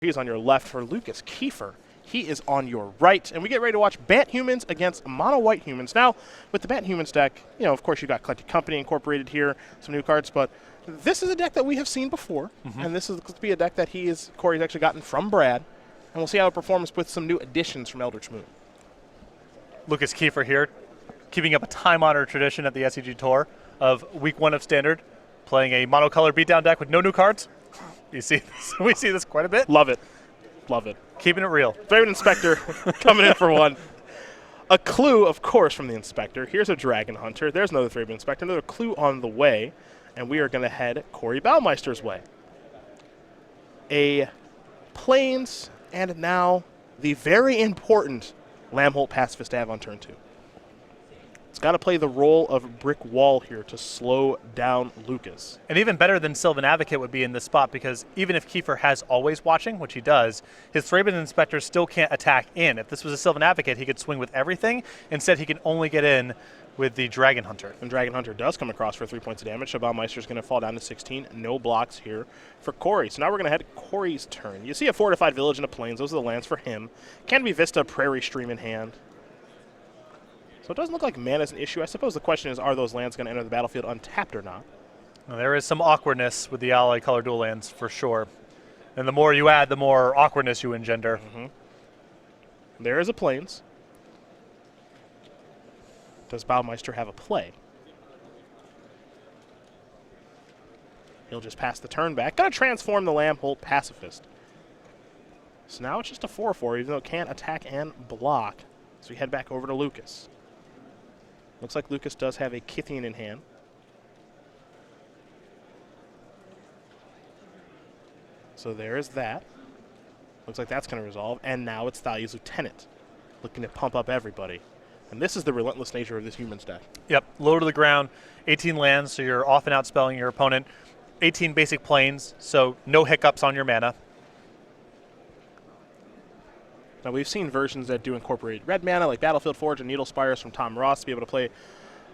He's on your left for Lucas Kiefer. He is on your right, and we get ready to watch Bat Humans against Mono White Humans. Now, with the Bat Humans deck, of course, you got Collected Company incorporated here, some new cards, but this is a deck that we have seen before, and this is going to be a deck that Corey's actually gotten from Brad, and we'll see how it performs with some new additions from Eldritch Moon. Lucas Kiefer here, keeping up a time-honored tradition at the SCG Tour of Week 1 of Standard, playing a monocolor beatdown deck with no new cards. You see this? We see this quite a bit. Love it. Love it. Keeping it real. Favorite Inspector coming in for one. A clue, of course, from the Inspector. Here's a Dragon Hunter. There's another Favorite Inspector. Another clue on the way. And we are going to head Corey Baumeister's way. A Plains, and now the very important Lambholt Pacifist to have on turn 2. It's got to play the role of brick wall here to slow down Lucas. And even better than Sylvan Advocate would be in this spot, because even if Kiefer has always watching, which he does, his Thraben Inspector still can't attack in. If this was a Sylvan Advocate, he could swing with everything. Instead, he can only get in with the Dragon Hunter. And Dragon Hunter does come across for 3 points of damage, so Baumeister's going to fall down to 16. No blocks here for Corey. So now we're going to head to Corey's turn. You see a Fortified Village and a Plains. Those are the lands for him. Can be Vista, Prairie Stream in hand. So it doesn't look like mana is an issue. I suppose the question is, are those lands going to enter the battlefield untapped or not? Well, there is some awkwardness with the ally color dual lands for sure. And the more you add, the more awkwardness you engender. There is a Plains. Does Baumeister have a play? He'll just pass the turn back. Going to transform the Lambholt Pacifist. So now it's just a 4/4, even though it can't attack and block. So we head back over to Lucas. Looks like Lucas does have a Kythian in hand. So there is that. Looks like that's going to resolve. And now it's Thalia's Lieutenant, looking to pump up everybody. And this is the relentless nature of this Humans deck. Yep, low to the ground, 18 lands, so you're often outspelling your opponent. 18 basic planes, so no hiccups on your mana. Now, we've seen versions that do incorporate red mana, like Battlefield Forge and Needle Spires from Tom Ross, to be able to play,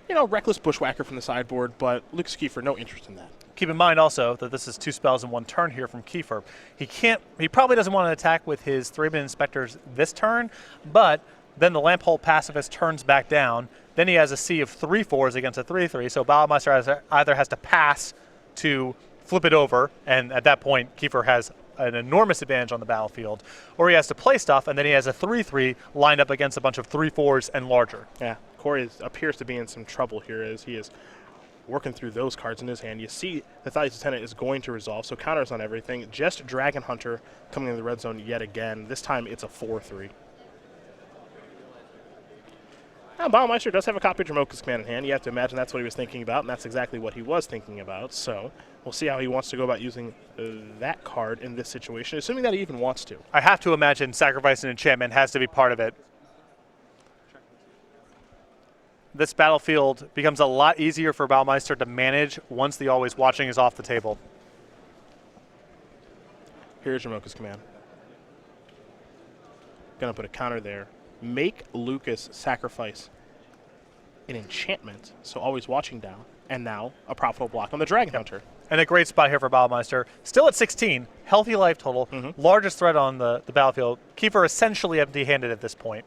Reckless Bushwhacker from the sideboard, but Lucas Kiefer, no interest in that. Keep in mind also that this is 2 spells in 1 turn here from Kiefer. He probably doesn't want to attack with his Thraben Inspectors this turn, but then the Lambholt Pacifist turns back down. Then he has a sea of 3/4s against a 3/3, so Baumeister either has to pass to flip it over, and at that point, Kiefer has an enormous advantage on the battlefield, or he has to play stuff, and then he has a 3/3 lined up against a bunch of 3/4s and larger. Yeah, Corey appears to be in some trouble here as he is working through those cards in his hand. You see the Thalia's Lieutenant is going to resolve, so counters on everything. Just Dragon Hunter coming in the red zone yet again. This time it's a 4/3. Now, Baumeister does have a copy of Jamoka's command in hand. You have to imagine that's what he was thinking about, and that's exactly what he was thinking about. So we'll see how he wants to go about using that card in this situation, assuming that he even wants to. I have to imagine Sacrifice and Enchantment has to be part of it. This battlefield becomes a lot easier for Baumeister to manage once the Always Watching is off the table. Here's Jamoka's command. Gonna put a counter there. Make Lucas sacrifice an enchantment, so Always Watching down, and now a profitable block on the Dragon Hunter. And a great spot here for Baumeister. Still at 16, healthy life total, largest threat on the battlefield. Kiefer essentially empty-handed at this point.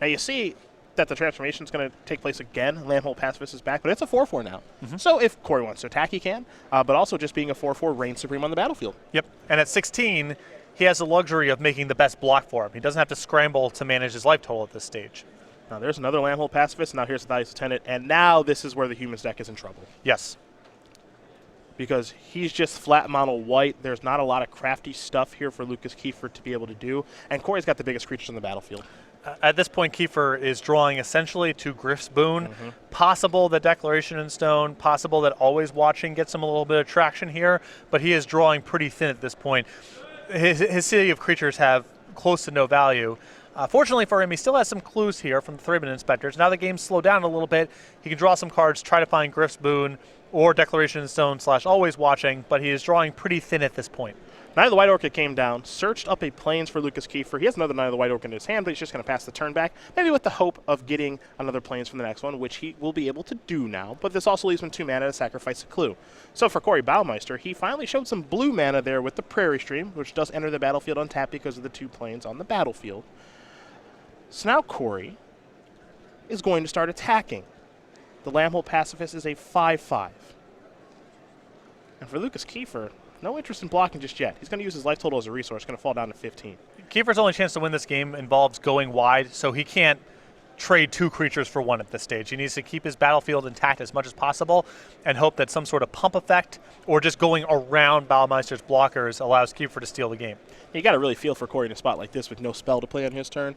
Now you see that the transformation is going to take place again. Lambholt Pacifist is back, but it's a 4/4 now. So if Corey wants to attack, he can, but also just being a 4/4 reigns supreme on the battlefield. Yep, and at 16, he has the luxury of making the best block for him. He doesn't have to scramble to manage his life total at this stage. Now there's another Lambholt Pacifist. Now here's the Thalia's Lieutenant, and now this is where the Humans deck is in trouble. Yes. Because he's just flat mono white. There's not a lot of crafty stuff here for Lucas Kiefer to be able to do, and Corey's got the biggest creatures on the battlefield. At this point, Kiefer is drawing essentially to Griff's Boon. Possible that Declaration in Stone, possible that Always Watching gets him a little bit of traction here, but he is drawing pretty thin at this point. His city of creatures have close to no value. Fortunately for him, he still has some clues here from the Thraben Inspectors. Now the game's slowed down a little bit. He can draw some cards, try to find Griff's Boon or Declaration in Stone / Always Watching, but he is drawing pretty thin at this point. Knight of the White Orchid came down, searched up a plains for Lucas Kiefer. He has another Knight of the White Orchid in his hand, but he's just going to pass the turn back, maybe with the hope of getting another plains from the next one, which he will be able to do now. But this also leaves him 2 mana to sacrifice a clue. So for Corey Baumeister, he finally showed some blue mana there with the Prairie Stream, which does enter the battlefield untapped because of the 2 plains on the battlefield. So now Corey is going to start attacking. The Lambhole Pacifist is a 5/5. And for Lucas Kiefer, no interest in blocking just yet. He's going to use his life total as a resource. Going to fall down to 15. Kiefer's only chance to win this game involves going wide, so he can't trade 2 creatures for 1 at this stage. He needs to keep his battlefield intact as much as possible and hope that some sort of pump effect or just going around Baumeister's blockers allows Kiefer to steal the game. You got to really feel for Corey in a spot like this with no spell to play on his turn.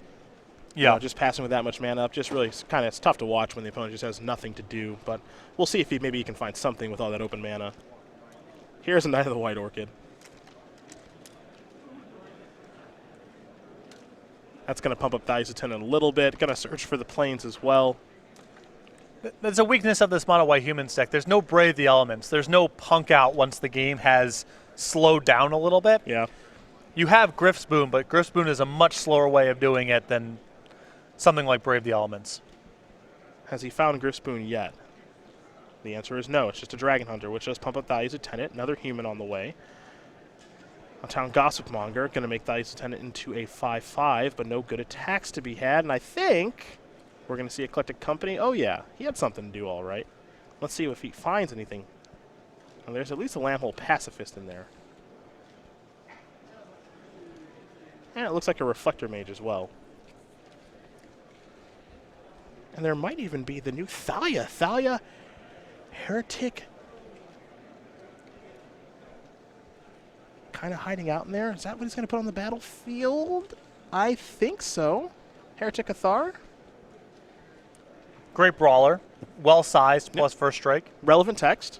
Yeah. Just passing with that much mana up, just really kind of, it's tough to watch when the opponent just has nothing to do. But we'll see if maybe he can find something with all that open mana. Here's a Knight of the White Orchid. That's going to pump up Values Lieutenant a little bit. Going to search for the plains as well. There's a weakness of this mono white humans deck. There's no Brave the Elements. There's no punk out once the game has slowed down a little bit. Yeah. You have Griff's Boon, but Griff's Boon is a much slower way of doing it than something like Brave the Elements. Has he found Griff's Boon yet? The answer is no. It's just a Dragon Hunter, which does pump up Values Lieutenant. Another human on the way. A Town Gossip Monger, going to make Values Lieutenant into a 5/5, but no good attacks to be had. And I think we're going to see Eclectic Company. Oh, yeah. He had something to do all right. Let's see if he finds anything. And there's at least a Lambhole Pacifist in there. And it looks like a Reflector Mage as well. And there might even be the new Thalia. Thalia Heretic. Kind of hiding out in there. Is that what he's going to put on the battlefield? I think so. Heretic Athar. Great brawler. Well-sized, plus first strike. Relevant text.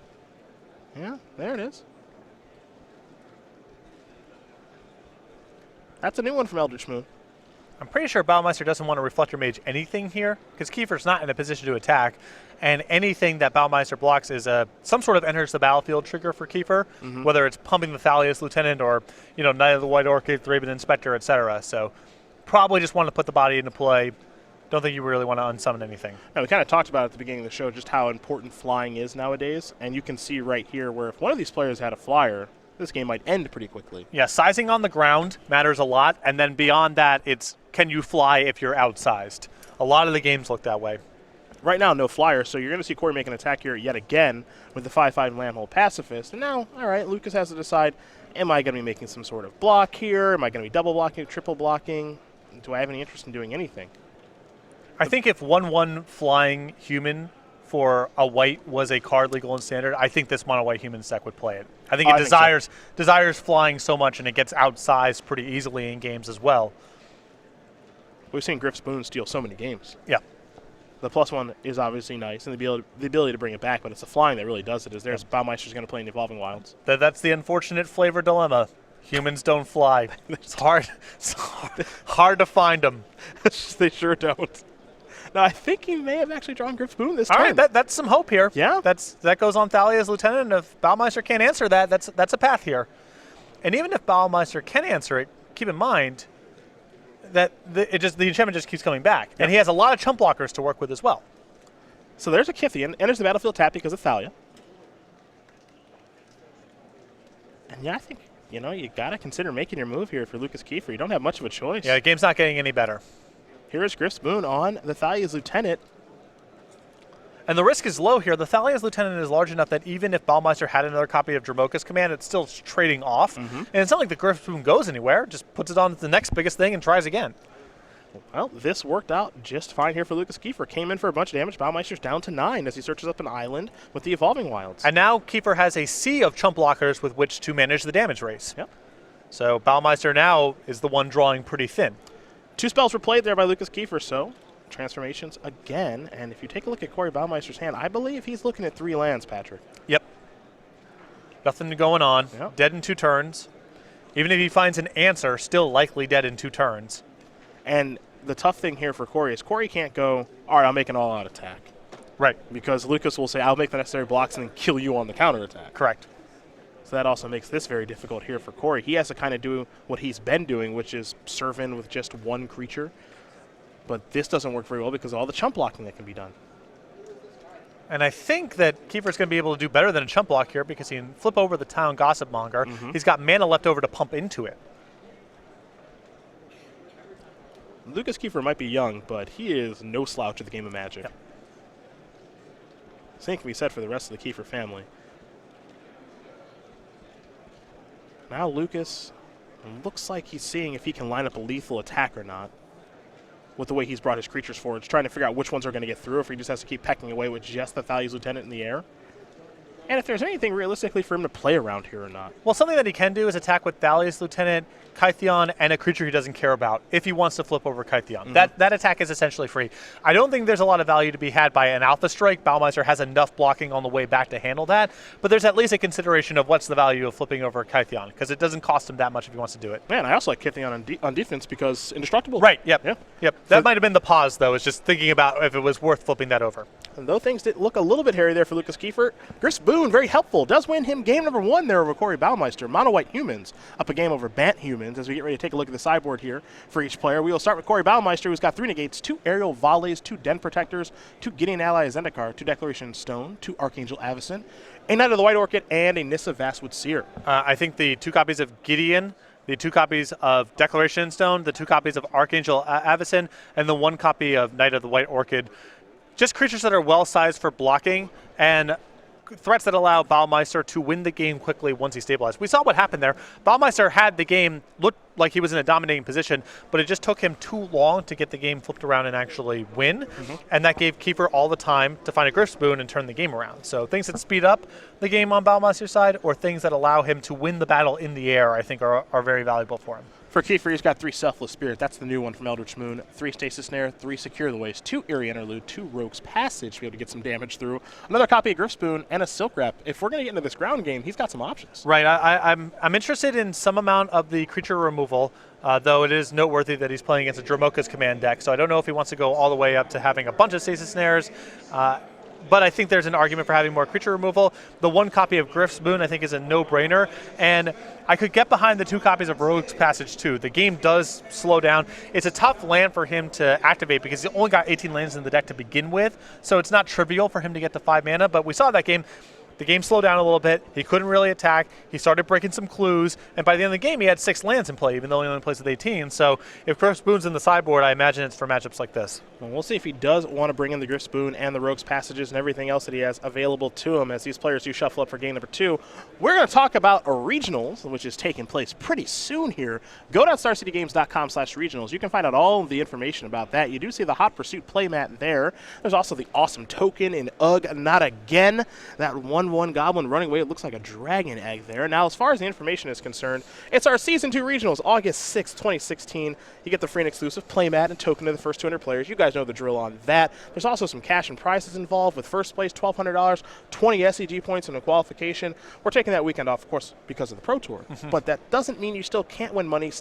Yeah, there it is. That's a new one from Eldritch Moon. I'm pretty sure Baumeister doesn't want to Reflector Mage anything here because Kiefer's not in a position to attack, and anything that Baumeister blocks is some sort of enters the battlefield trigger for Kiefer, whether it's pumping the Thalia's Lieutenant or Knight of the White Orchid, Thraben Inspector, etc. So probably just want to put the body into play. Don't think you really want to unsummon anything. Now, we kind of talked about at the beginning of the show just how important flying is nowadays, and you can see right here where if one of these players had a flyer, this game might end pretty quickly. Yeah, sizing on the ground matters a lot, and then beyond that, it's can you fly if you're outsized. A lot of the games look that way. Right now, no flyer, so you're going to see Corey make an attack here yet again with the 5/5 Lambhole Pacifist. And now, all right, Lucas has to decide, am I going to be making some sort of block here? Am I going to be double blocking, triple blocking? Do I have any interest in doing anything? I think if 1/1 flying human for a white was a card legal in standard, I think this mono white human deck would play it. I think it desires flying so much, and it gets outsized pretty easily in games as well. We've seen Griff's Boon steal so many games. Yeah. The +1 is obviously nice, and the ability to bring it back, but it's the flying that really does it. There's Baumeister's going to play in the Evolving Wilds. That's the unfortunate flavor dilemma. Humans don't fly. It's hard to find them. They sure don't. Now, I think he may have actually drawn Griff's Boon this time. All right, that's some hope here. Yeah. That goes on Thalia's Lieutenant, and if Baumeister can't answer that, that's a path here. And even if Baumeister can answer it, keep in mind that the enchantment just keeps coming back. Yep. And he has a lot of chump blockers to work with as well. So there's a Kithian, enters the battlefield tapped because of Thalia. And yeah, I think, you got to consider making your move here for Lucas Kiefer. You don't have much of a choice. Yeah, the game's not getting any better. Here is Griff's Boon on the Thalia's Lieutenant. And the risk is low here. The Thalia's Lieutenant is large enough that even if Baumeister had another copy of Dramoka's Command, it's still trading off. And it's not like the Griff's Boon goes anywhere. Just puts it on to the next biggest thing and tries again. Well, this worked out just fine here for Lucas Kiefer. Came in for a bunch of damage. Baumeister's down to 9 as he searches up an island with the Evolving Wilds. And now Kiefer has a sea of chump blockers with which to manage the damage race. Yep. So Baumeister now is the one drawing pretty thin. 2 spells were played there by Lucas Kiefer, so transformations again. And if you take a look at Corey Baumeister's hand, I believe he's looking at 3 lands, Patrick. Yep. Nothing going on. Yep. Dead in 2 turns. Even if he finds an answer, still likely dead in 2 turns. And the tough thing here for Corey is Corey can't go, all right, I'll make an all-out attack. Right. Because Lucas will say, I'll make the necessary blocks and then kill you on the counterattack. Correct. So that also makes this very difficult here for Corey. He has to kind of do what he's been doing, which is serve in with just one creature. But this doesn't work very well because of all the chump blocking that can be done. And I think that Kiefer's going to be able to do better than a chump block here because he can flip over the Town Gossip Monger. He's got mana left over to pump into it. Lucas Kiefer might be young, but he is no slouch at the game of Magic. Yep. Same can be said for the rest of the Kiefer family. Now Lucas looks like he's seeing if he can line up a lethal attack or not with the way he's brought his creatures forward. He's trying to figure out which ones are going to get through, if he just has to keep pecking away with just the Thalia's Lieutenant in the air. And if there's anything realistically for him to play around here or not. Well, something that he can do is attack with Thalia's Lieutenant, Kytheon, and a creature he doesn't care about if he wants to flip over Kytheon. That attack is essentially free. I don't think there's a lot of value to be had by an Alpha Strike. Baumeister has enough blocking on the way back to handle that, but there's at least a consideration of what's the value of flipping over Kytheon, because it doesn't cost him that much if he wants to do it. Man, I also like Kytheon on defense because indestructible. Right, yep. Yeah. Yep. That might have been the pause, though, is just thinking about if it was worth flipping that over. And though things did look a little bit hairy there for Lucas Kiefer, Griff Boone, very helpful, does win him game number 1 there over Corey Baumeister. Mono White Humans up a game over Bant Humans as we get ready to take a look at the sideboard here for each player. We will start with Corey Baumeister, who's got 3 negates, 2 aerial volleys, 2 den protectors, 2 Gideon Ally Zendikar, 2 Declaration Stone, 2 Archangel Avacyn, a Knight of the White Orchid, and a Nissa Vastwood Seer. I think the 2 copies of Gideon, the 2 copies of Declaration Stone, the 2 copies of Archangel Avacyn, and the 1 copy of Knight of the White Orchid. Just creatures that are well-sized for blocking and threats that allow Baumeister to win the game quickly once he stabilized. We saw what happened there. Baumeister had the game look like he was in a dominating position, but it just took him too long to get the game flipped around and actually win, and that gave Kiefer all the time to find a Griff Spoon and turn the game around. So things that speed up the game on Baumeister's side or things that allow him to win the battle in the air, I think are very valuable for him. For Kiefer, he's got 3 Selfless Spirit. That's the new one from Eldritch Moon. 3 Stasis Snare, 3 Secure the Waste, 2 Eerie Interlude, 2 Rogue's Passage to be able to get some damage through, another copy of Griff Spoon, and a Silk Wrap. If we're going to get into this ground game, he's got some options. Right. I'm interested in some amount of the creature removal, though it is noteworthy that he's playing against a Dromoka's command deck, so I don't know if he wants to go all the way up to having a bunch of Stasis Snares. But I think there's an argument for having more creature removal. The 1 copy of Griff's Boon, I think, is a no-brainer. And I could get behind the 2 copies of Rogue's Passage, too. The game does slow down. It's a tough land for him to activate because he's only got 18 lands in the deck to begin with. So it's not trivial for him to get to 5 mana. But we saw that game. The game slowed down a little bit. He couldn't really attack. He started breaking some clues. And by the end of the game, he had 6 lands in play, even though he only plays with 18. So if Griff Spoon's in the sideboard, I imagine it's for matchups like this. Well, we'll see if he does want to bring in the Griff Spoon and the Rogue's Passages and everything else that he has available to him as these players do shuffle up for game number 2. We're going to talk about a regionals, which is taking place pretty soon here. Go to StarCityGames.com/regionals. You can find out all of the information about that. You do see the Hot Pursuit playmat there. There's also the awesome token in Ugh Not Again. That 1/1 goblin running away. It looks like a dragon egg there. Now, as far as the information is concerned, it's our Season 2 regionals, August 6, 2016. You get the free and exclusive playmat and token to the first 200 players. You guys know the drill on that. There's also some cash and prizes involved with first place, $1,200, 20 SCG points in a qualification. We're taking that weekend off, of course, because of the Pro Tour. But that doesn't mean you still can't win money.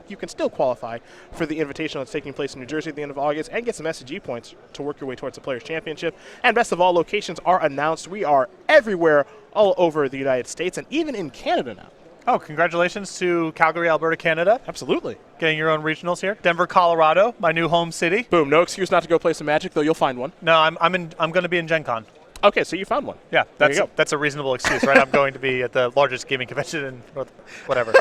You can still qualify for the Invitational that's taking place in New Jersey at the end of August and get some SCG points to work your way towards the Players' Championship. And best of all, locations are announced. We are everywhere all over the United States and even in Canada now. Oh, congratulations to Calgary, Alberta, Canada. Absolutely. Getting your own regionals here. Denver, Colorado, my new home city. Boom. No excuse not to go play some Magic, though you'll find one. No, I'm going to be in Gen Con. Okay, so you found one. Yeah, There you go. that's a reasonable excuse, right? I'm going to be at the largest gaming convention in whatever.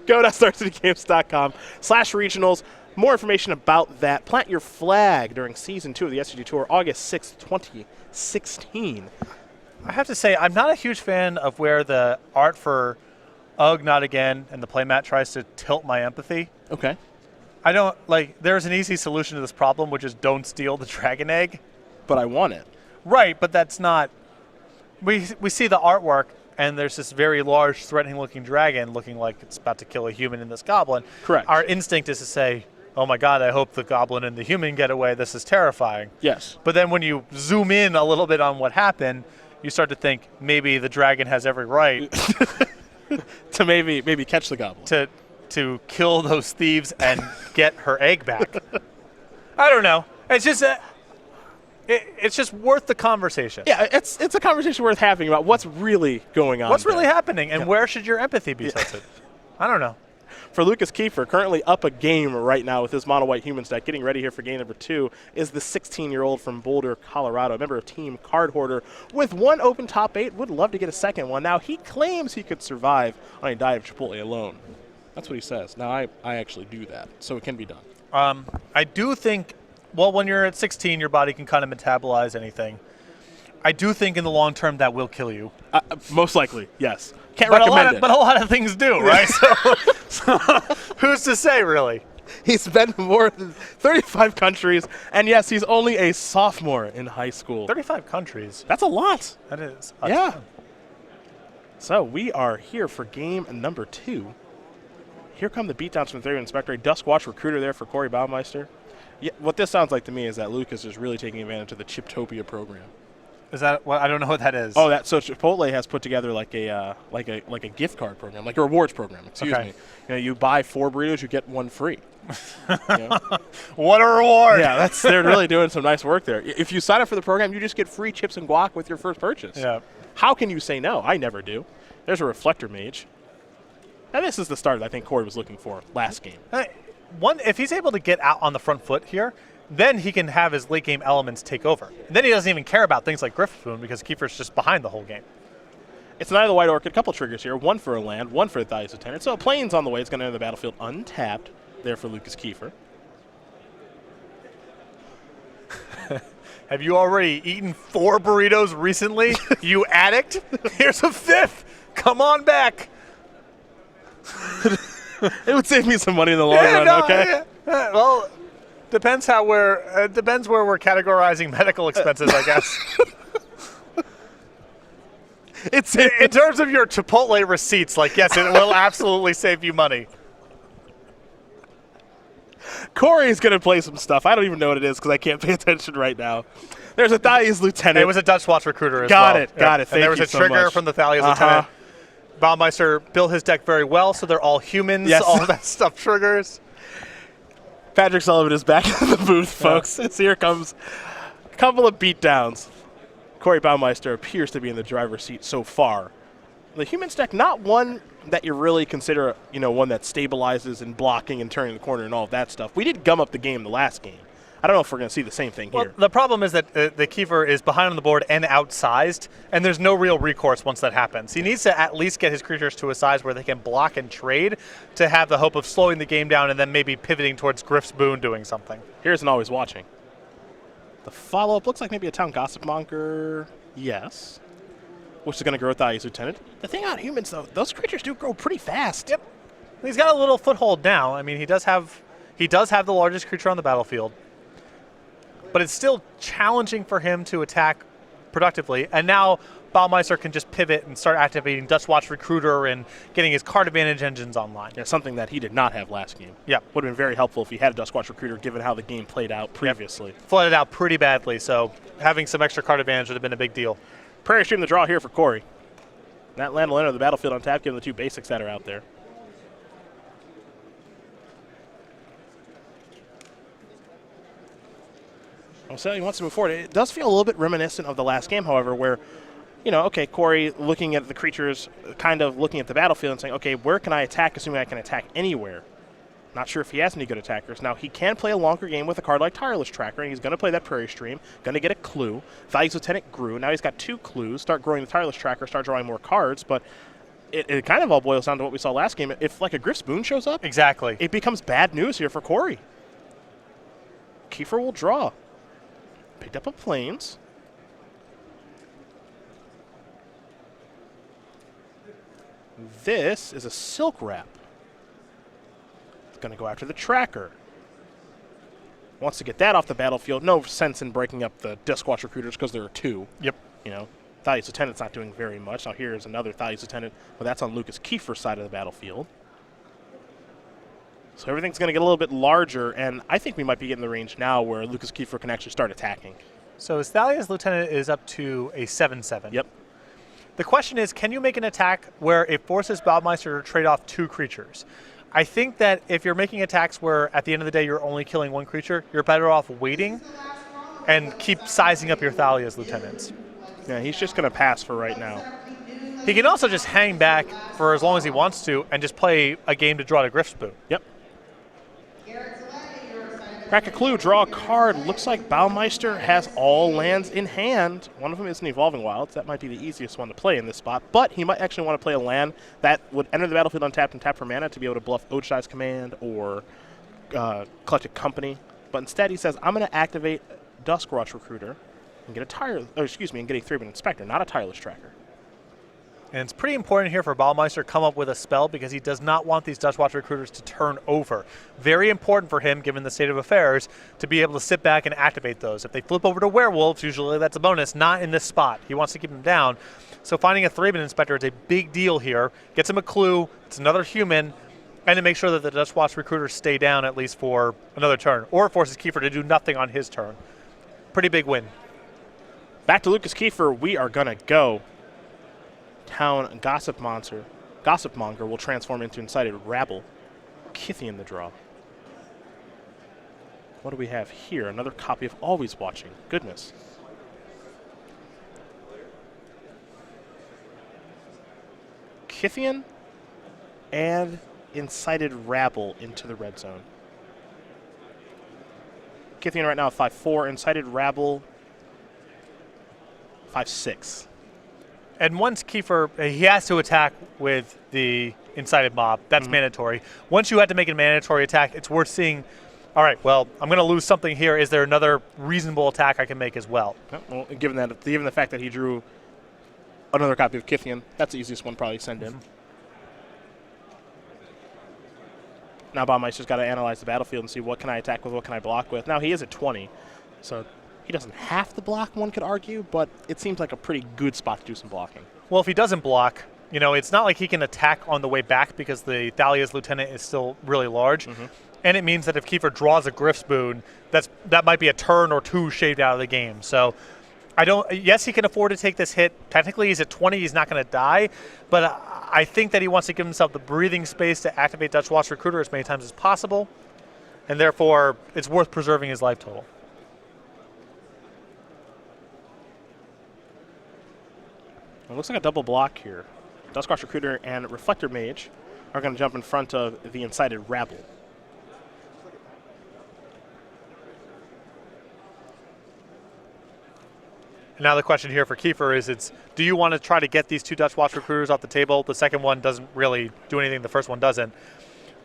Go to StarCityGames.com/regionals. More information about that. Plant your flag during Season 2 of the SCG Tour, August 6th, 2016. I have to say, I'm not a huge fan of where the art for Ugh Not Again and the playmat tries to tilt my empathy. Okay. I don't, there's an easy solution to this problem, which is don't steal the dragon egg. But I want it. Right, but that's not, we see the artwork, and there's this very large, threatening-looking dragon looking like it's about to kill a human in this goblin. Correct. Our instinct is to say, oh my god, I hope the goblin and the human get away. This is terrifying. Yes. But then when you zoom in a little bit on what happened, you start to think maybe the dragon has every right to maybe catch the goblin. To kill those thieves and get her egg back. I don't know. It's just It's just worth the conversation. Yeah, it's a conversation worth having about what's really going on. What's there. really happening, and where should your empathy be tilted? I don't know. For Lucas Kiefer, currently up a game right now with his mono white human stack, getting ready here for game number 2, is the 16-year-old from Boulder, Colorado, a member of Team Card Hoarder with 1 open top 8. Would love to get a second one. Now, he claims he could survive on a diet of Chipotle alone. That's what he says. Now, I actually do that, so it can be done. I do think, well, when you're at 16, your body can kind of metabolize anything. I do think in the long term that will kill you. Most likely, yes. Can't recommend it. But a lot of things do, right? so who's to say, really? He's been to more than 35 countries, and yes, he's only a sophomore in high school. 35 countries. That's a lot. That is. Yeah. So we are here for game number 2. Here come the beatdowns from the 3rd Inspector. A Duskwatch recruiter there for Corey Baumeister. Yeah, what this sounds like to me is that Lucas is really taking advantage of the Chiptopia program. Is that what? I don't know what that is. Oh, so Chipotle has put together like a gift card program, like a rewards program. Excuse me. You buy 4 burritos, you get 1 free. What a reward! Yeah, they're really doing some nice work there. If you sign up for the program, you just get free chips and guac with your first purchase. Yeah. How can you say no? I never do. There's a reflector mage. Now this is the start that I think Corey was looking for last game. If he's able to get out on the front foot here, then he can have his late game elements take over. Then he doesn't even care about things like Griff Spoon because Kiefer's just behind the whole game. It's an Eye of the White Orchid, a couple triggers here, 1 for a land, 1 for the Thalia's Lieutenant. So a plane's on the way. It's going to enter the battlefield untapped there for Lucas Kiefer. Have you already eaten 4 burritos recently, you addict? Here's a 5th. Come on back. It would save me some money in the long run, okay? Yeah. Well, depends where we're categorizing medical expenses, I guess. It's in terms of your Chipotle receipts, like, yes, it will absolutely save you money. Corey's going to play some stuff. I don't even know what it is because I can't pay attention right now. There's a Thalia's Lieutenant. It was a Dutchwatch recruiter as well. Got it. And there was a trigger from the Thalia's Lieutenant. Baumeister built his deck very well, so they're all humans. Yes. All that stuff triggers. Patrick Sullivan is back in the booth, folks. Here comes a couple of beatdowns. Corey Baumeister appears to be in the driver's seat so far. The human stack, not one that you really consider, one that stabilizes and blocking and turning the corner and all of that stuff. We did gum up the game the last game. I don't know if we're going to see the same thing here. The problem is that the Kiefer is behind on the board and outsized, and there's no real recourse once that happens. He needs to at least get his creatures to a size where they can block and trade to have the hope of slowing the game down and then maybe pivoting towards Griff's Boon doing something. Here's an Always Watching. The follow-up looks like maybe a Town Gossip Monger. Yes. Which is going to grow Thalia's Lieutenant. The thing on humans, though, those creatures do grow pretty fast. Yep. He's got a little foothold now. I mean, he does have the largest creature on the battlefield. But it's still challenging for him to attack productively. And now Baumeister can just pivot and start activating Dutchwatch Recruiter and getting his card advantage engines online. Yeah, something that he did not have last game. Yeah. Would have been very helpful if he had a Dutchwatch Recruiter given how the game played out previously. Yep. Flooded out pretty badly, so having some extra card advantage would have been a big deal. Prairie Stream the draw here for Corey. That land will enter the battlefield on tap, given the 2 basics that are out there. So he wants to move forward. It does feel a little bit reminiscent of the last game, however, where, Corey looking at the creatures, kind of looking at the battlefield and saying, okay, where can I attack, assuming I can attack anywhere? Not sure if he has any good attackers. Now, he can play a longer game with a card like Tireless Tracker, and he's going to play that Prairie Stream, going to get a clue. Thalia's Lieutenant grew. Now he's got 2 clues. Start growing the Tireless Tracker, start drawing more cards, but it kind of all boils down to what we saw last game. If, like, a Griff Spoon shows up, exactly, it becomes bad news here for Corey. Kiefer will draw. Picked up a Plains. This is a Silk Wrap. It's going to go after the Tracker. Wants to get that off the battlefield. No sense in breaking up the Duskwatch Recruiters because there are 2. Yep. Thalia's Lieutenant's not doing very much. Now here's another Thalia's Lieutenant, but that's on Lucas Kiefer's side of the battlefield. So everything's going to get a little bit larger, and I think we might be getting the range now where Lucas Kiefer can actually start attacking. So his Thalia's Lieutenant is up to a 7/7. Yep. The question is, can you make an attack where it forces Baumeister to trade off 2 creatures? I think that if you're making attacks where at the end of the day you're only killing 1 creature, you're better off waiting and keep sizing up your Thalia's lieutenants. Yeah, he's just going to pass for right now. He can also just hang back for as long as he wants to and just play a game to draw to Griff Spoon. Yep. Crack a clue, draw a card. Looks like Baumeister has all lands in hand. One of them is an Evolving Wilds. That might be the easiest one to play in this spot, but he might actually want to play a land that would enter the battlefield untapped and tap for mana to be able to bluff Ojai's Command or Collected Company. But instead he says, I'm going to activate Duskrush Recruiter and get a and get a 3-man Inspector, not a Tireless Tracker. And it's pretty important here for Baumeister to come up with a spell because he does not want these Dustwatch Recruiters to turn over. Very important for him, given the state of affairs, to be able to sit back and activate those. If they flip over to Werewolves, usually that's a bonus, not in this spot. He wants to keep them down. So finding a 3-man Inspector is a big deal here. Gets him a clue, it's another human, and to make sure that the Dustwatch Recruiters stay down at least for another turn. Or it forces Kiefer to do nothing on his turn. Pretty big win. Back to Lucas Kiefer, we are going to go. Town Gossipmonger will transform into Incited Rabble. Kithian the draw. What do we have here? Another copy of Always Watching. Goodness. Kithian and Incited Rabble into the red zone. Kithian right now 5-4. Incited Rabble 5-6. And once Kiefer, he has to attack with the Incited Mob. That's mandatory. Once you have to make a mandatory attack, it's worth seeing, all right, well, I'm going to lose something here. Is there another reasonable attack I can make as well? Well, given the fact that he drew another copy of Kithian, that's the easiest one probably to send in. Now Baumeister's got to analyze the battlefield and see what can I attack with, what can I block with. Now he is at 20, so he doesn't have to block, one could argue, but it seems like a pretty good spot to do some blocking. Well, if he doesn't block, it's not like he can attack on the way back because the Thalia's Lieutenant is still really large. And it means that if Kiefer draws a Griff Spoon, that might be a turn or two shaved out of the game. So yes, he can afford to take this hit. Technically, he's at 20, he's not going to die, but I think that he wants to give himself the breathing space to activate Dustwatch Recruiter as many times as possible, and therefore it's worth preserving his life total. It looks like a double block here. Dustwatch Recruiter and Reflector Mage are going to jump in front of the Incited Rabble. Now the question here for Kiefer is, do you want to try to get these two Dustwatch Recruiters off the table? The second one doesn't really do anything, the first one doesn't.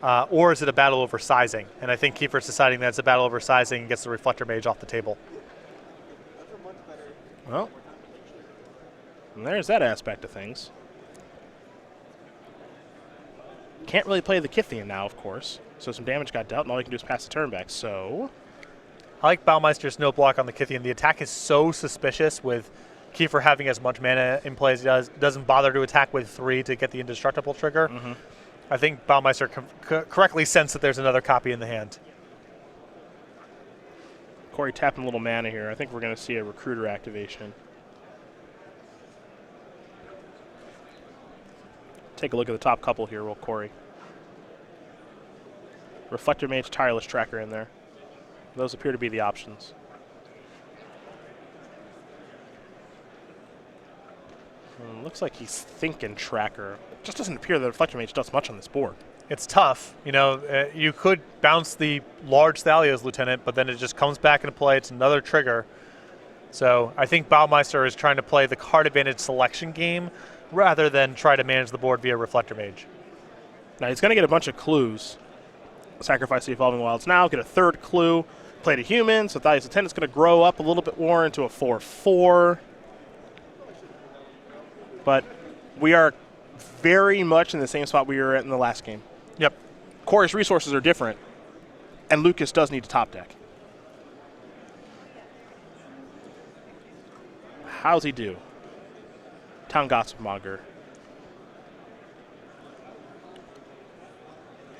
Or is it a battle over sizing? And I think Kiefer's deciding that it's a battle over sizing and gets the Reflector Mage off the table. Well, and there's that aspect of things. Can't really play the Kithian now, of course. So some damage got dealt, and all you can do is pass the turn back. So I like Baumeister's no block on the Kithian. The attack is so suspicious with Kiefer having as much mana in play as he does. Doesn't bother to attack with 3 to get the indestructible trigger. I think Baumeister correctly sensed that there's another copy in the hand. Corey tapping a little mana here. I think we're going to see a Recruiter activation. Take a look at the top couple here, real Corey. Reflector Mage, Tireless Tracker in there. Those appear to be the options. Looks like he's thinking Tracker. It just doesn't appear that Reflector Mage does much on this board. It's tough. You could bounce the large Thalia's Lieutenant, but then it just comes back into play. It's another trigger. So I think Baumeister is trying to play the card advantage selection game rather than try to manage the board via Reflector Mage. Now he's going to get a bunch of clues. Sacrifice the Evolving Wilds now, get a third clue. Play to human, so Thalia's Lieutenant's going to grow up a little bit more into a 4/4. But we are very much in the same spot we were at in the last game. Yep. Corey's resources are different, and Lucas does need to top deck. How's he do? Town Gossipmonger.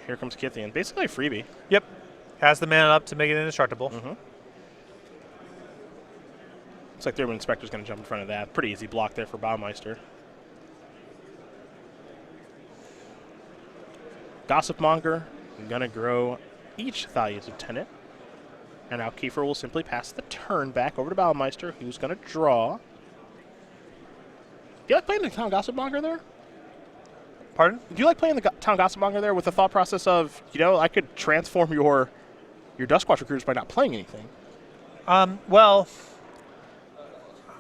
Here comes Kithian. Basically a freebie. Yep. Has the mana up to make it indestructible. Looks like the Urban Inspector's going to jump in front of that. Pretty easy block there for Baumeister. Gossipmonger going to grow each Thalia's Lieutenant. And now Kiefer will simply pass the turn back over to Baumeister, who's going to draw. Do you like playing the Town Gossipmonger there? Pardon? Do you like playing the Town Gossipmonger there with the thought process of, I could transform your Duskwatch recruiters by not playing anything? Well,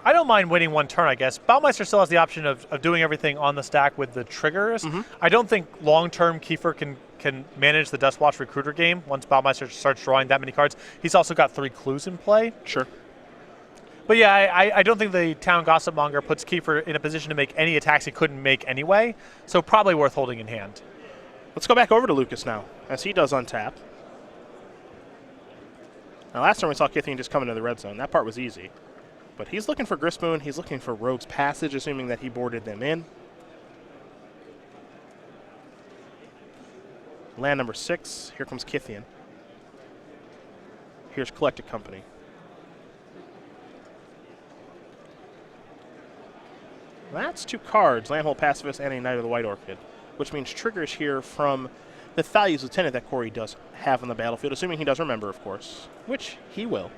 I don't mind waiting one turn, I guess. Baumeister still has the option of doing everything on the stack with the triggers. I don't think long-term Kiefer can manage the Duskwatch recruiter game once Baumeister starts drawing that many cards. He's also got 3 clues in play. Sure. But yeah, I don't think the Town Gossipmonger puts Kiefer in a position to make any attacks he couldn't make anyway, so probably worth holding in hand. Let's go back over to Lucas now, as he does untap. Now, last time we saw Kithian just come into the red zone. That part was easy. But he's looking for Gristmoon. He's looking for Rogue's Passage, assuming that he boarded them in. Land number 6. Here comes Kithian. Here's Collected Company. That's 2 cards, Landhold Pacifist and a Knight of the White Orchid, which means triggers here from the Thalia's Lieutenant that Corey does have on the battlefield, assuming he does remember, of course, which he will.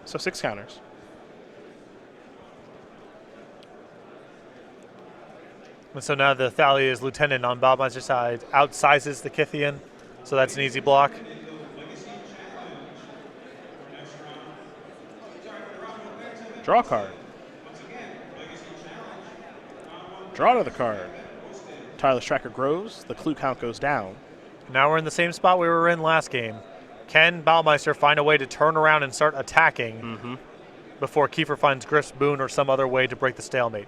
So 6 counters. And so now the Thalia's Lieutenant on Baumeister's side outsizes the Kithian, so that's an easy block. Draw card. Draw another card. Tireless Tracker grows. The clue count goes down. Now we're in the same spot we were in last game. Can Baumeister find a way to turn around and start attacking before Kiefer finds Griff's Boon or some other way to break the stalemate?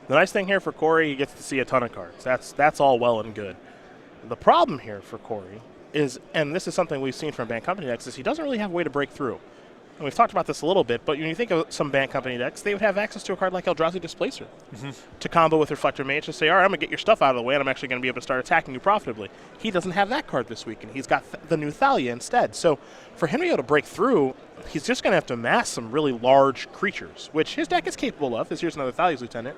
The nice thing here for Corey, he gets to see a ton of cards. That's all well and good. The problem here for Corey is, and this is something we've seen from Band Company decks, is he doesn't really have a way to break through. And we've talked about this a little bit, but when you think of some Band Company decks, they would have access to a card like Eldrazi Displacer to combo with Reflector Mage to say, all right, I'm going to get your stuff out of the way, and I'm actually going to be able to start attacking you profitably. He doesn't have that card this week, and he's got the new Thalia instead. So for him to be able to break through, he's just going to have to amass some really large creatures, which his deck is capable of. Here's another Thalia's Lieutenant.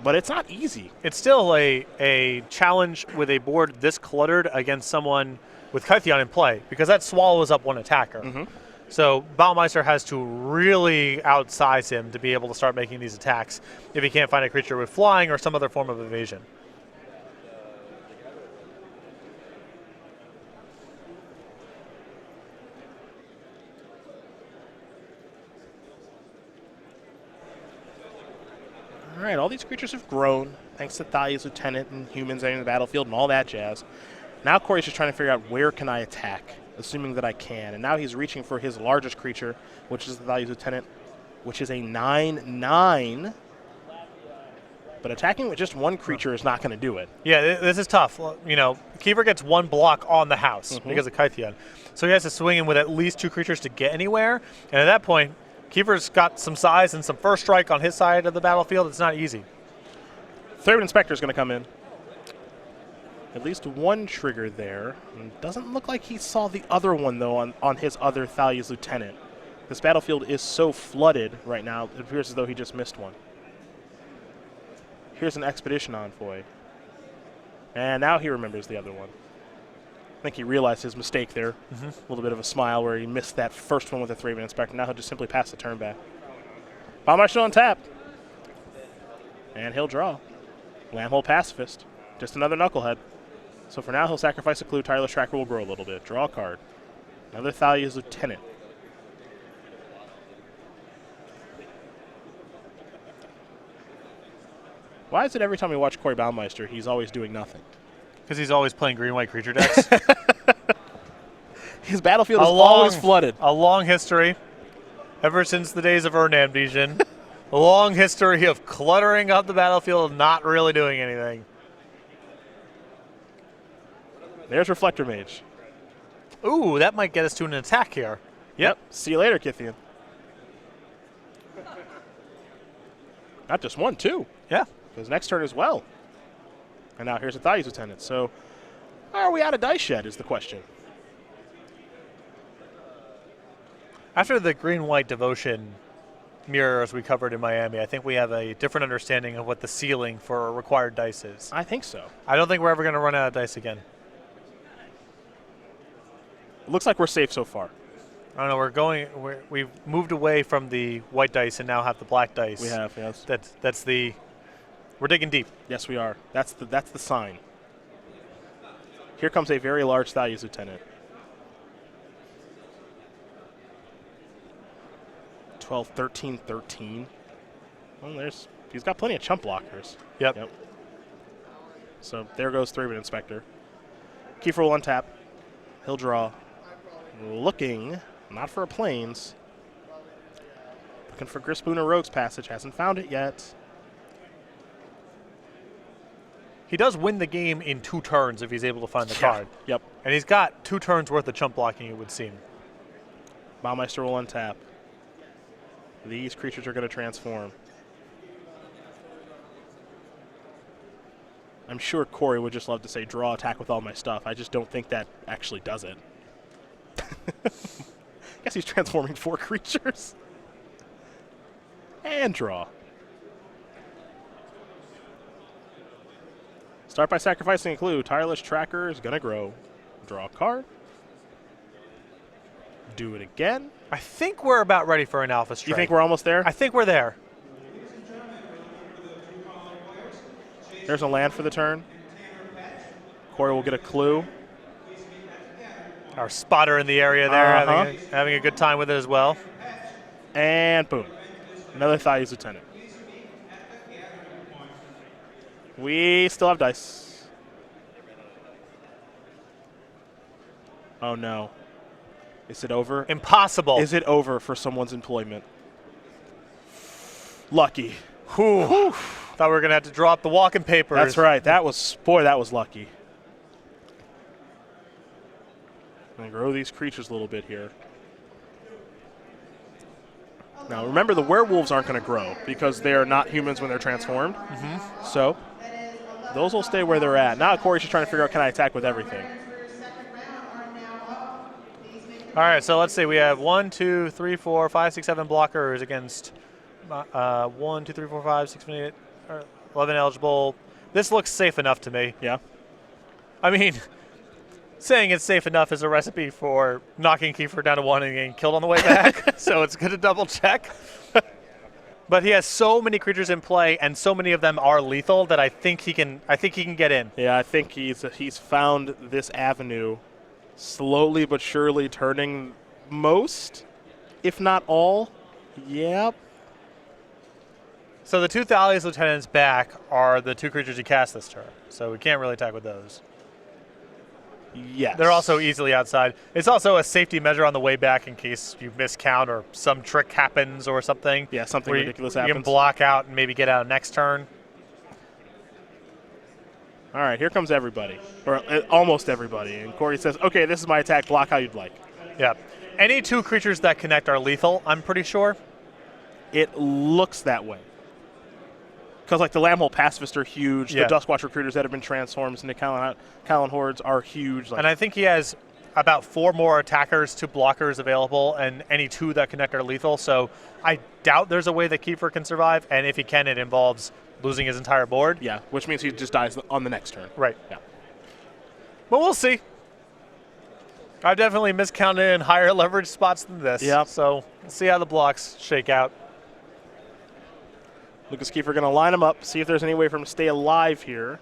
But it's not easy. It's still a challenge with a board this cluttered against someone with Kytheon in play, because that swallows up one attacker. So Baumeister has to really outsize him to be able to start making these attacks if he can't find a creature with flying or some other form of evasion. All right, all these creatures have grown, thanks to Thalia's Lieutenant and humans entering the battlefield and all that jazz. Now Corey's just trying to figure out where can I attack, assuming that I can. And now he's reaching for his largest creature, which is the Thalia's Lieutenant, which is a 9/9. But attacking with just one creature is not going to do it. Yeah, this is tough. You know, Kiefer gets 1 block on the house because of Kytheon. So he has to swing in with at least 2 creatures to get anywhere. And at that point, Kiefer's got some size and some first strike on his side of the battlefield. It's not easy. Third Inspector is going to come in. At least 1 trigger there. And doesn't look like he saw the other one, though, on his other Thalia's Lieutenant. This battlefield is so flooded right now, it appears as though he just missed one. Here's an Expedition Envoy. And now he remembers the other one. I think he realized his mistake there. A little bit of a smile where he missed that first one with a 3-man Inspector. Now he'll just simply pass the turn back. Baumeister on tap. And he'll draw. Landhold Pacifist. Just another Knucklehead. So for now, he'll sacrifice a clue. Tireless Tracker will grow a little bit. Draw a card. Another Thalia's Lieutenant. Why is it every time we watch Corey Baumeister, he's always doing nothing? Because he's always playing green-white creature decks. His battlefield is always flooded. A long history, ever since the days of Urnan Vision. A long history of cluttering up the battlefield and not really doing anything. There's Reflector Mage. Ooh, that might get us to an attack here. Yep. See you later, Kithian. Not just 1, 2. Yeah. Because next turn as well. And now here's a Thalia's Lieutenant. So are we out of dice yet is the question. After the green-white devotion mirrors we covered in Miami, I think we have a different understanding of what the ceiling for required dice is. I think so. I don't think we're ever going to run out of dice again. looks like we're safe so far. I don't know. We've moved away from the white dice and now have the black dice. We have, yes. That's the. We're digging deep. Yes, we are. That's the sign. Here comes a very large Thalia's Lieutenant. 12, 13, 13. Well, he's got plenty of chump blockers. Yep. So there goes 3-bit Inspector. Kiefer will untap. He'll draw. Looking, not for a Plains. Looking for Grispoon or Rogue's Passage. Hasn't found it yet. He does win the game in 2 turns if he's able to find the card. Yep. And he's got 2 turns worth of chump blocking, it would seem. Baumeister will untap. These creatures are going to transform. I'm sure Corey would just love to say draw, attack with all my stuff. I just don't think that actually does it. Guess he's transforming 4 creatures. And draw. Start by sacrificing a clue. Tireless Tracker is going to grow. Draw a card. Do it again. I think we're about ready for an alpha strike. You think we're almost there? I think we're there. There's a land for the turn. Corey will get a clue. Our spotter in the area there having a good time with it as well. And boom. Another Thalia's Lieutenant. We still have dice. Oh no. Is it over? Impossible. Is it over for someone's employment? Lucky. Whew. Thought we were going to have to drop the walking papers. That's right. That was lucky. I'm going to grow these creatures a little bit here. Now, remember, the werewolves aren't going to grow because they're not humans when they're transformed. Mm-hmm. So those will stay where they're at. Now Corey's just trying to figure out, can I attack with everything? All right, so let's see. We have 1, 2, 3, 4, 5, 6, 7 blockers against 1, 2, 3, 4, 5, 6, 7, 8, 11 eligible. This looks safe enough to me. Yeah. I mean, saying it's safe enough is a recipe for knocking Kiefer down to 1 and getting killed on the way back. So it's good to double check. But he has so many creatures in play, and so many of them are lethal that I think he can get in. Yeah, I think he's found this avenue, slowly but surely turning most, if not all. Yep. So the 2 Thalia's Lieutenants back are the 2 creatures he cast this turn. So we can't really attack with those. Yes. They're also easily outside. It's also a safety measure on the way back in case you miscount or some trick happens or something. Yeah, something ridiculous happens. You happens. can block out and maybe get out next turn. All right, here comes everybody, or almost everybody. And Corey says, okay, this is my attack. Block how you'd like. Yeah. Any 2 creatures that connect are lethal, I'm pretty sure. It looks that way. Because, like, the Lambhole Pacifist are huge. Yeah. The Duskwatch Recruiters that have been transformed into Callan Hordes are huge. And I think he has about 4 more attackers to blockers available, and any 2 that connect are lethal. So I doubt there's a way that Kiefer can survive, and if he can, it involves losing his entire board. Yeah, which means he just dies on the next turn. Right. Yeah. But we'll see. I've definitely miscounted in higher leverage spots than this. Yeah. So we'll see how the blocks shake out. Lucas Kiefer going to line him up, see if there's any way for him to stay alive here.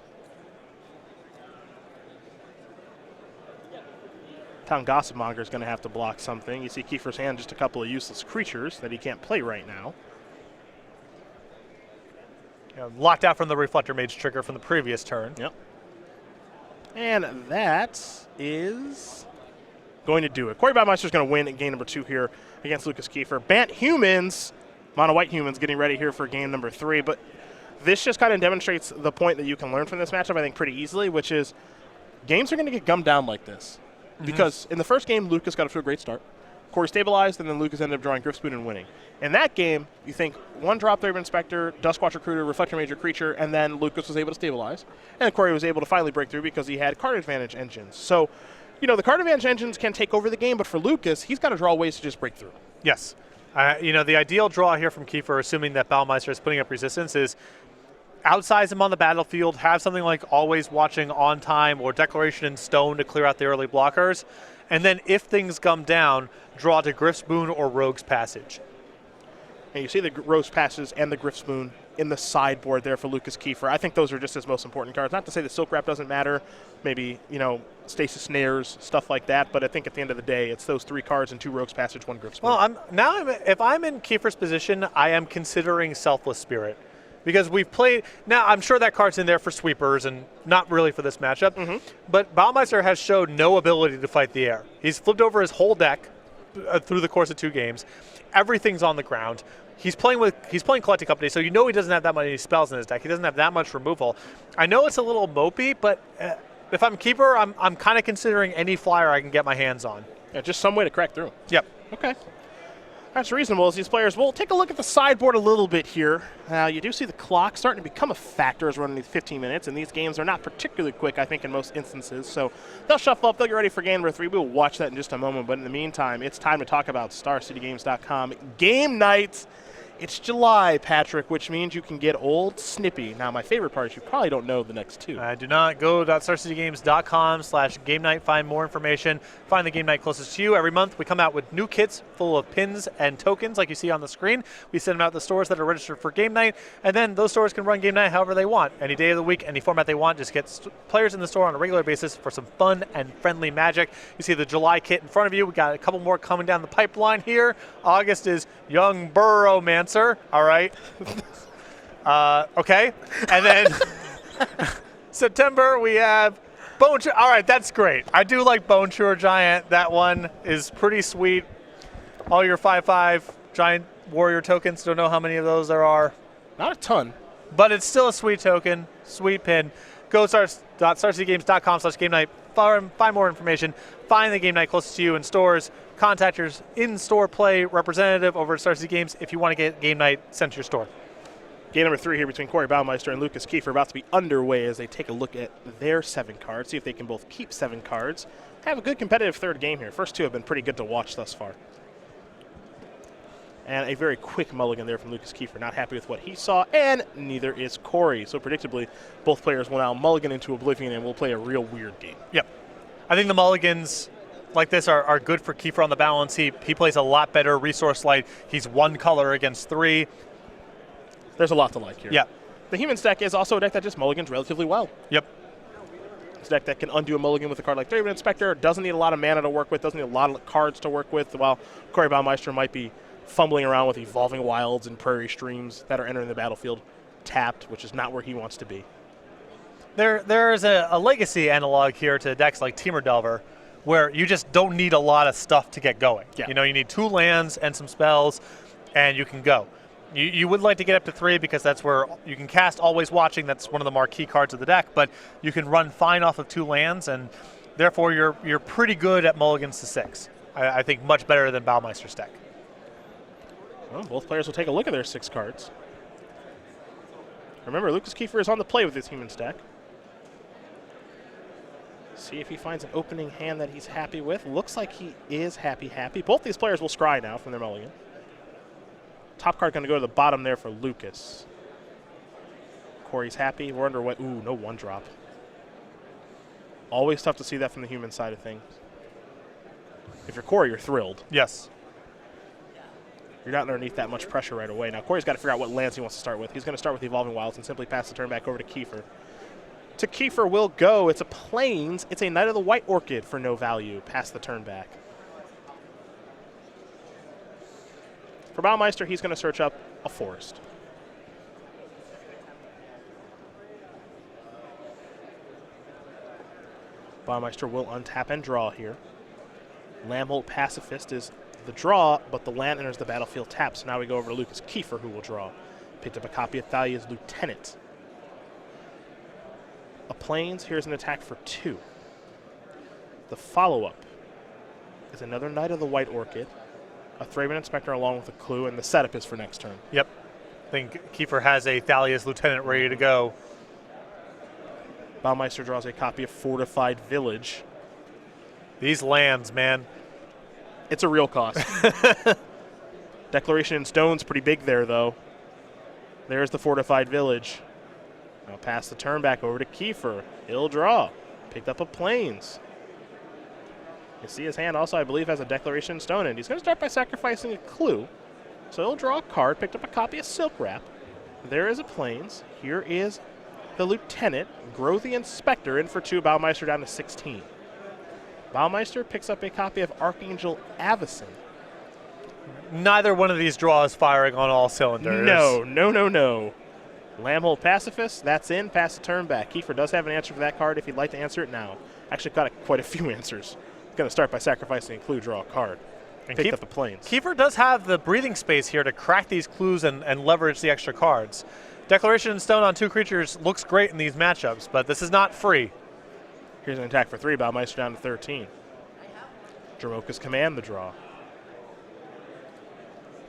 Town Gossipmonger is going to have to block something. You see Kiefer's hand, just a couple of useless creatures that he can't play right now. Yeah, locked out from the Reflector Mage trigger from the previous turn. Yep. And that is going to do it. Corey Baumeister is going to win in game number 2 here against Lucas Kiefer. Bant Humans, Mono White Humans, getting ready here for game number 3. But this just kind of demonstrates the point that you can learn from this matchup, I think, pretty easily, which is games are going to get gummed down like this. Mm-hmm. Because in the first game, Lucas got off to a great start. Corey stabilized, and then Lucas ended up drawing Grifspoon and winning. In that game, you think 1-drop 3-bit Inspector, Duskwatch Recruiter, Reflector Major Creature, and then Lucas was able to stabilize. And Corey was able to finally break through because he had card advantage engines. So, you know, the card advantage engines can take over the game, but for Lucas, he's got to draw ways to just break through. Yes. You know, the ideal draw here from Kiefer, assuming that Baumeister is putting up resistance, is outsize him on the battlefield, have something like Always Watching on Time or Declaration in Stone to clear out the early blockers, and then if things come down, draw to Griff's Boon or Rogue's Passage. And you see the Rogue's Passage and the Griff's Boon in the sideboard there for Lucas Kiefer. I think those are just his most important cards. Not to say the Silk Wrap doesn't matter, maybe, Stasis Snares, stuff like that, but I think at the end of the day, it's those 3 cards and 2 Rogue's Passage, 1 Griff's Boon. Well, if I'm in Kiefer's position, I am considering Selfless Spirit. Because we've played, now I'm sure that card's in there for sweepers and not really for this matchup, but Baumeister has showed no ability to fight the air. He's flipped over his whole deck through the course of 2 games. Everything's on the ground. He's playing Collecting Company, so he doesn't have that many spells in his deck. He doesn't have that much removal. I know it's a little mopey, but if I'm Kiefer, I'm kind of considering any flyer I can get my hands on. Yeah, just some way to crack through. Yep. Okay. That's reasonable as these players. We'll take a look at the sideboard a little bit here. You do see the clock starting to become a factor as we're running these 15 minutes, and these games are not particularly quick, I think, in most instances. So they'll shuffle up. They'll get ready for game number 3. We'll watch that in just a moment. But in the meantime, it's time to talk about StarCityGames.com. Game night. It's July, Patrick, which means you can get Old Snippy. Now, my favorite part is you probably don't know the next 2. I do not. Go to StarCityGames.com/game night. Find more information. Find the game night closest to you. Every month, we come out with new kits full of pins and tokens like you see on the screen. We send them out to the stores that are registered for game night, and then those stores can run game night however they want. Any day of the week, any format they want. Just get players in the store on a regular basis for some fun and friendly magic. You see the July kit in front of you. We got a couple more coming down the pipeline here. August is Young Burrowmancer. All right. Okay. And then September we have Bone Chewer. All right, that's great. I do like Bone Chewer Giant. That one is pretty sweet. All your 5/5 Giant Warrior tokens. Don't know how many of those there are. Not a ton. But it's still a sweet token, sweet pin. Go to StarCityGames.com/game night. Find more information. Find the game night closest to you in stores. Contact your in-store play representative over at Star City Games if you want to get game night sent to your store. Game number 3 here between Corey Baumeister and Lucas Kiefer about to be underway as they take a look at their 7 cards, see if they can both keep 7 cards. Have a good competitive third game here. First 2 have been pretty good to watch thus far. And a very quick mulligan there from Lucas Kiefer. Not happy with what he saw, and neither is Corey. So predictably, both players will now mulligan into oblivion and will play a real weird game. Yep. I think the mulligans like this are good for Kiefer on the balance. He plays a lot better resource light. He's 1 color against 3. There's a lot to like here. Yeah. The Humans deck is also a deck that just mulligans relatively well. Yep. It's a deck that can undo a mulligan with a card like Thraben Inspector. Doesn't need a lot of mana to work with. Doesn't need a lot of cards to work with. While Corey Baumeister might be fumbling around with Evolving Wilds and Prairie Streams that are entering the battlefield tapped, which is not where he wants to be. There is a legacy analog here to decks like Temur Delver, where you just don't need a lot of stuff to get going. Yeah. You need 2 lands and some spells, and you can go. You would like to get up to 3 because that's where you can cast Always Watching. That's one of the marquee cards of the deck, but you can run fine off of 2 lands, and therefore you're pretty good at mulligans to 6. I think much better than Baumeister's deck. Well, both players will take a look at their 6 cards. Remember, Lucas Kiefer is on the play with his Humans deck. See if he finds an opening hand that he's happy with. Looks like he is happy. Both these players will scry now from their mulligan. Top card going to go to the bottom there for Lucas. Corey's happy. We're under what? Ooh, no 1-drop. Always tough to see that from the human side of things. If you're Corey, you're thrilled. Yes. You're not underneath that much pressure right away. Now, Corey's got to figure out what lands he wants to start with. He's going to start with Evolving Wilds and simply pass the turn back over to Kiefer. To Kiefer will go. It's a Plains. It's a Knight of the White Orchid for no value. Pass the turn back. For Baumeister, he's going to search up a Forest. Baumeister will untap and draw here. Lambholt Pacifist is the draw, but the land enters the battlefield tapped. So now we go over to Lucas Kiefer, who will draw. Picked up a copy of Thalia's Lieutenant. A Plains, here's an attack for 2. The follow-up is another Knight of the White Orchid, a Thraben Inspector along with a clue, and the setup is for next turn. Yep. I think Kiefer has a Thalia's Lieutenant ready to go. Baumeister draws a copy of Fortified Village. These lands, man. It's a real cost. Declaration in Stone's pretty big there, though. There's the Fortified Village. Now pass the turn back over to Kiefer. He'll draw. Picked up a Plains. You see his hand also, I believe, has a Declaration in Stone, and he's going to start by sacrificing a clue. So he'll draw a card, picked up a copy of Silk Wrap. There is a Plains. Here is the Lieutenant. Grow the Inspector in for 2. Baumeister down to 16. Baumeister picks up a copy of Archangel Avacyn. Neither one of these draws firing on all cylinders. No. Lambhold Pacifist, that's in. Pass the turn back. Kiefer does have an answer for that card if he'd like to answer it now. Actually got quite a few answers. Going to start by sacrificing a clue, draw a card. And picked up the Plains. Kiefer does have the breathing space here to crack these clues and leverage the extra cards. Declaration in Stone on 2 creatures looks great in these matchups, but this is not free. Here's an attack for 3. Baumeister down to 13. Dromoka's Command the draw.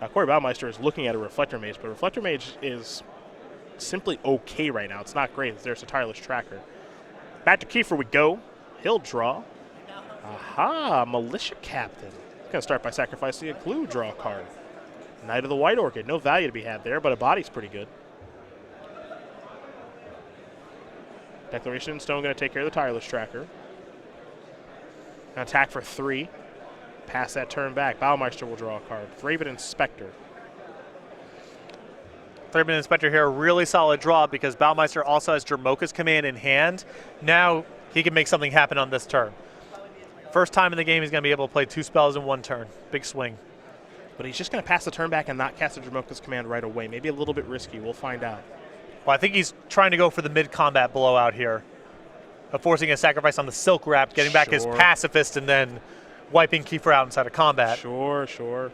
Now, Corey Baumeister is looking at a Reflector Mage, but Reflector Mage is simply okay right now. It's not great. There's a Tireless Tracker. Back to Kiefer we go. He'll draw. Aha, Militia Captain. He's going to start by sacrificing a clue, draw a card. Knight of the White Orchid. No value to be had there, but a body's pretty good. Declaration in Stone going to take care of the Tireless Tracker. An attack for 3. Pass that turn back. Baumeister will draw a card. Thraben Inspector. Thraben Inspector here, a really solid draw because Baumeister also has Dromoka's Command in hand. Now he can make something happen on this turn. First time in the game he's going to be able to play 2 spells in 1 turn. Big swing. But he's just going to pass the turn back and not cast the Dromoka's Command right away. Maybe a little bit risky. We'll find out. Well, I think he's trying to go for the mid-combat blowout here, of forcing a sacrifice on the Silk Wrap, getting back his Pacifist, and then wiping Kiefer out inside of combat. Sure.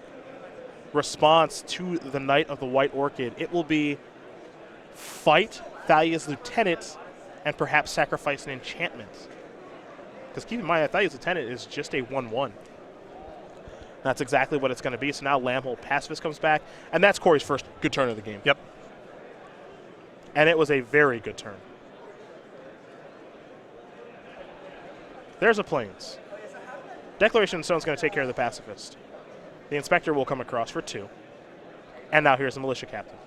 Response to the Knight of the White Orchid. It will be fight Thalia's Lieutenant and perhaps sacrifice an enchantment. Because keep in mind, Thalia's Lieutenant is just a 1/1. That's exactly what it's going to be. So now Lambhold Pacifist comes back, and that's Corey's first good turn of the game. Yep. And it was a very good turn. There's a Plains. Declaration in Stone is going to take care of the Pacifist. The Inspector will come across for 2. And now here's the Militia Captain.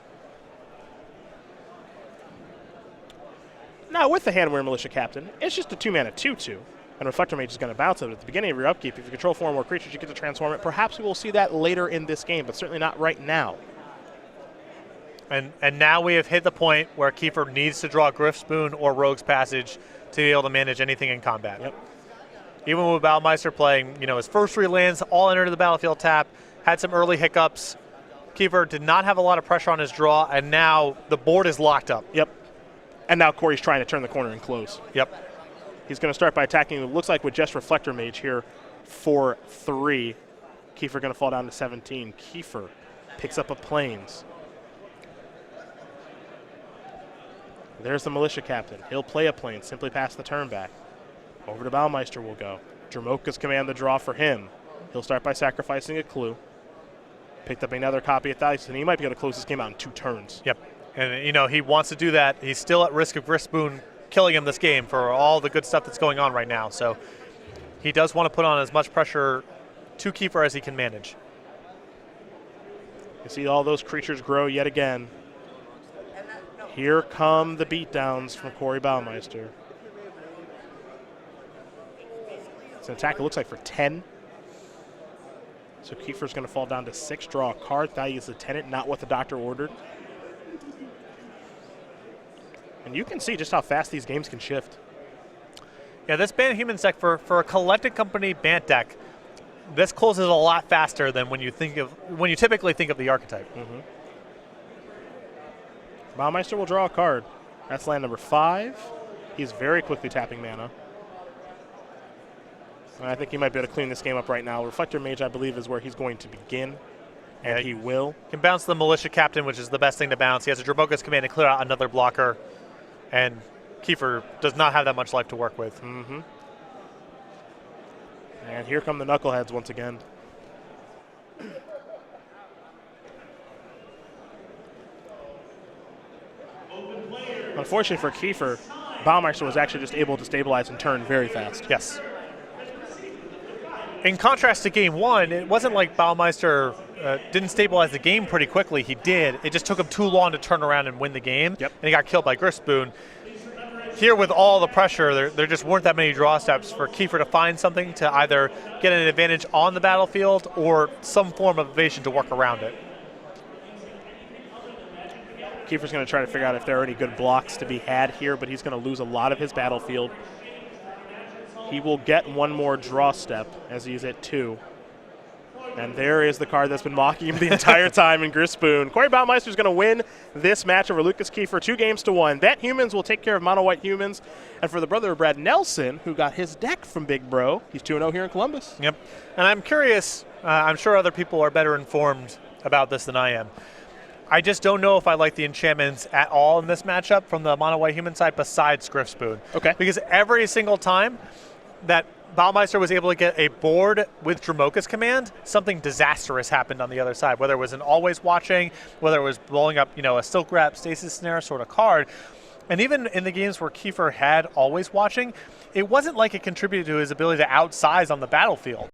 Now with the Handwear Militia Captain, it's just a 2-mana 2/2. And Reflector Mage is going to bounce it. At the beginning of your upkeep, if you control 4 or more creatures, you get to transform it. Perhaps we will see that later in this game, but certainly not right now. And now we have hit the point where Kiefer needs to draw Griff Spoon or Rogue's Passage to be able to manage anything in combat. Yep. Even with Baumeister playing, his first 3 lands, all enter the battlefield tap, had some early hiccups. Kiefer did not have a lot of pressure on his draw, and now the board is locked up. Yep. And now Corey's trying to turn the corner and close. Yep. He's going to start by attacking, it looks like with just Reflector Mage here for 3. Kiefer going to fall down to 17. Kiefer picks up a Plains. There's the Militia Captain. He'll play a Plains, simply pass the turn back. Over to Baumeister will go. Dromoka's Command the draw for him. He'll start by sacrificing a clue. Picked up another copy of Thalia's, and he might be able to close this game out in 2 turns. Yep. And, he wants to do that. He's still at risk of Griff Spoon killing him this game for all the good stuff that's going on right now. So he does want to put on as much pressure to Kiefer as he can manage. You see all those creatures grow yet again. Here come the beatdowns from Corey Baumeister. It's an attack, it looks like, for 10. So Kiefer's going to fall down to 6, draw a card. Thalia's Lieutenant, not what the doctor ordered. And you can see just how fast these games can shift. Yeah, this Bant Humans deck, for a Collected Company Bant deck, this closes a lot faster than when you typically think of the archetype. Mm-hmm. Baumeister will draw a card. That's land number 5. He's very quickly tapping mana. And I think he might be able to clean this game up right now. Reflector Mage, I believe, is where he's going to begin. And he will. Can bounce the Militia Captain, which is the best thing to bounce. He has a Dromoka's Command to clear out another blocker. And Kiefer does not have that much life to work with. Mm-hmm. And here come the Knuckleheads once again. Unfortunately for Kiefer, Baumeister was actually just able to stabilize and turn very fast. Yes. In contrast to Game 1, it wasn't like Baumeister didn't stabilize the game pretty quickly. He did. It just took him too long to turn around and win the game, Yep. and he got killed by Grispoon. Here with all the pressure, there just weren't that many draw steps for Kiefer to find something to either get an advantage on the battlefield or some form of evasion to work around it. Kiefer's going to try to figure out if there are any good blocks to be had here, but he's going to lose a lot of his battlefield. He will get one more draw step as he's at 2. And there is the card that's been mocking him the entire time in Grispoon. Corey Baumeister is going to win this match over Lucas Kiefer 2-1. That Humans will take care of Mono White Humans. And for the brother of Brad Nelson, who got his deck from Big Bro, he's 2-0 here in Columbus. Yep. And I'm curious, I'm sure other people are better informed about this than I am. I just don't know if I like the enchantments at all in this matchup from the Mono White Human side besides Grispoon. Okay. Because every single time that Baumeister was able to get a board with Dramoka's command, something disastrous happened on the other side, whether it was an always watching, whether it was blowing up, a Silk Wrap, Stasis Snare sort of card. And even in the games where Kiefer had always watching, it wasn't like it contributed to his ability to outsize on the battlefield.